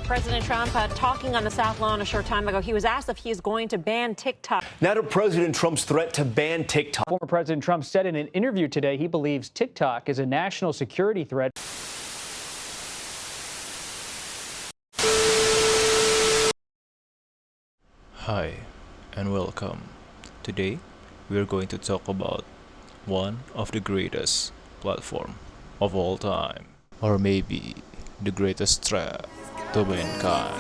President Trump talking on the South Lawn a short time ago. He was asked if he is going to ban TikTok. Now to President Trump's threat to ban TikTok. Former President Trump said in an interview today he believes TikTok is a national security threat. Hi and welcome. Today we are going to talk about one of the greatest platform of all time, or maybe the greatest threat to mankind.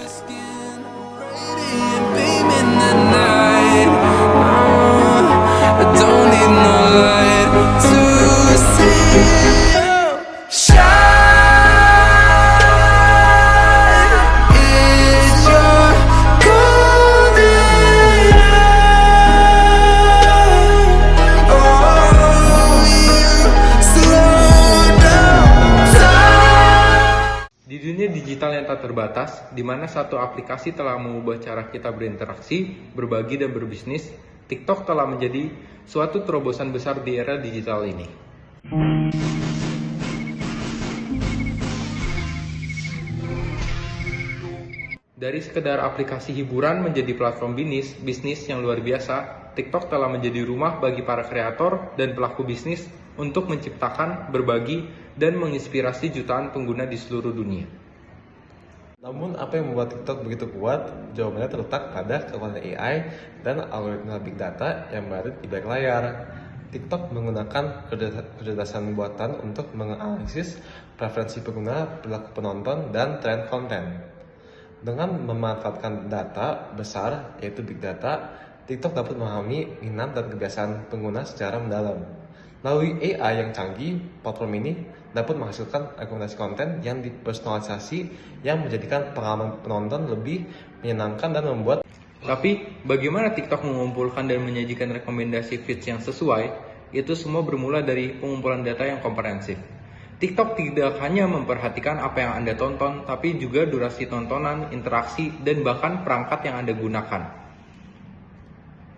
Di dunia digital yang tak terbatas, di mana satu aplikasi telah mengubah cara kita berinteraksi, berbagi, dan berbisnis, TikTok telah menjadi suatu terobosan besar di era digital ini. Dari sekedar aplikasi hiburan menjadi platform bisnis yang luar biasa, TikTok telah menjadi rumah bagi para kreator dan pelaku bisnis untuk menciptakan, berbagi, dan menginspirasi jutaan pengguna di seluruh dunia. Namun apa yang membuat TikTok begitu kuat? Jawabannya terletak pada kekuatan AI dan algoritma big data yang berada di balik layar. TikTok menggunakan kecerdasan buatan untuk menganalisis preferensi pengguna, perilaku penonton, dan tren konten. Dengan memanfaatkan data besar, yaitu big data, TikTok dapat memahami minat dan kebiasaan pengguna secara mendalam. Melalui AI yang canggih, platform ini dapat menghasilkan rekomendasi konten yang dipersonalisasi yang menjadikan pengalaman penonton lebih menyenangkan dan membuat. Tapi, bagaimana TikTok mengumpulkan dan menyajikan rekomendasi feeds yang sesuai? Itu semua bermula dari pengumpulan data yang komprehensif. TikTok tidak hanya memperhatikan apa yang Anda tonton, tapi juga durasi tontonan, interaksi, dan bahkan perangkat yang Anda gunakan.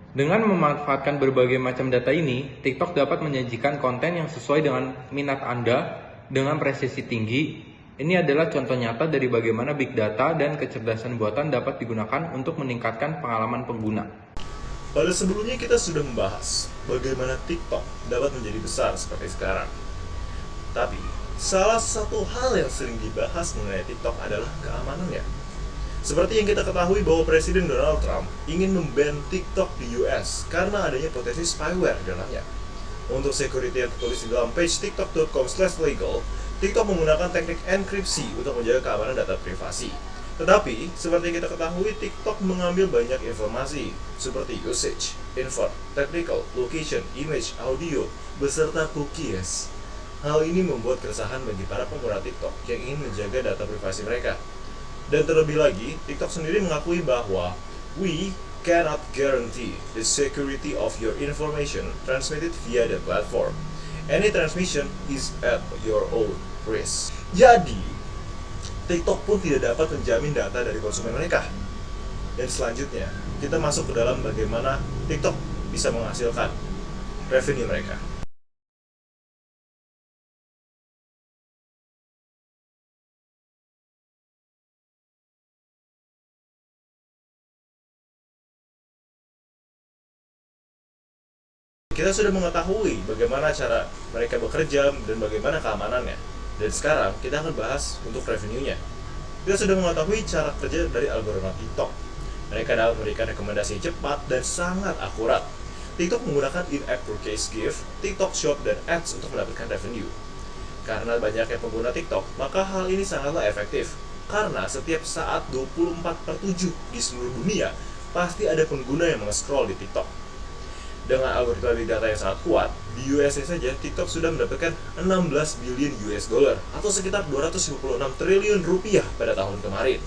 Dengan memanfaatkan berbagai macam data ini, TikTok dapat menyajikan konten yang sesuai dengan minat Anda dengan presisi tinggi. Ini adalah contoh nyata dari bagaimana big data dan kecerdasan buatan dapat digunakan untuk meningkatkan pengalaman pengguna. Pada sebelumnya kita sudah membahas bagaimana TikTok dapat menjadi besar seperti sekarang. Tapi, salah satu hal yang sering dibahas mengenai TikTok adalah keamanannya. Seperti yang kita ketahui bahwa Presiden Donald Trump ingin memban TikTok di US karena adanya potensi spyware di dalamnya. Untuk security yang tertulis di dalam page tiktok.com/legal, TikTok menggunakan teknik enkripsi untuk menjaga keamanan data privasi. Tetapi, seperti yang kita ketahui, TikTok mengambil banyak informasi seperti usage, invert, technical, location, image, audio, beserta cookies. Hal ini membuat keresahan bagi para pengguna TikTok yang ingin menjaga data privasi mereka. Dan terlebih lagi, TikTok sendiri mengakui bahwa we cannot guarantee the security of your information transmitted via the platform. Any transmission is at your own risk. Jadi, TikTok pun tidak dapat menjamin data dari konsumen mereka. Dan selanjutnya, kita masuk ke dalam bagaimana TikTok bisa menghasilkan revenue mereka. Kita sudah mengetahui bagaimana cara mereka bekerja dan bagaimana keamanannya. Dan sekarang kita akan bahas untuk revenue-nya. Kita sudah mengetahui cara kerja dari algoritma TikTok. Mereka dapat memberikan rekomendasi cepat dan sangat akurat. TikTok menggunakan in-app purchase gift, TikTok Shop, dan ads untuk mendapatkan revenue. Karena banyaknya pengguna TikTok, maka hal ini sangatlah efektif. Karena setiap saat 24/7 di seluruh dunia, pasti ada pengguna yang meng-scroll di TikTok. Dengan algoritma big data yang sangat kuat, di USA saja TikTok sudah mendapatkan 16 billion US dollar atau sekitar 256 triliun rupiah pada tahun kemarin.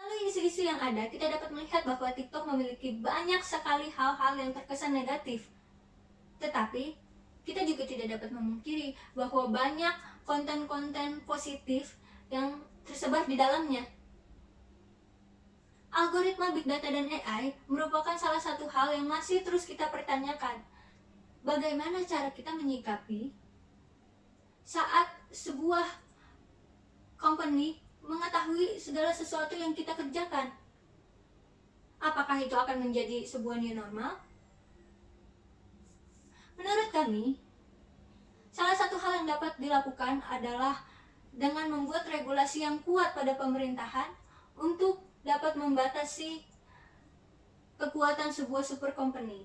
Lalu isu-isu yang ada, kita dapat melihat bahwa TikTok memiliki banyak sekali hal-hal yang terkesan negatif. Tetapi, kita juga tidak dapat memungkiri bahwa banyak konten-konten positif yang tersebar di dalamnya. Algoritma Big Data dan AI merupakan salah satu hal yang masih terus kita pertanyakan. Bagaimana cara kita menyikapi saat sebuah company mengetahui segala sesuatu yang kita kerjakan. Apakah itu akan menjadi sebuah new normal? Menurut kami, salah satu hal yang dapat dilakukan adalah dengan membuat regulasi yang kuat pada pemerintahan untuk dapat membatasi kekuatan sebuah super company.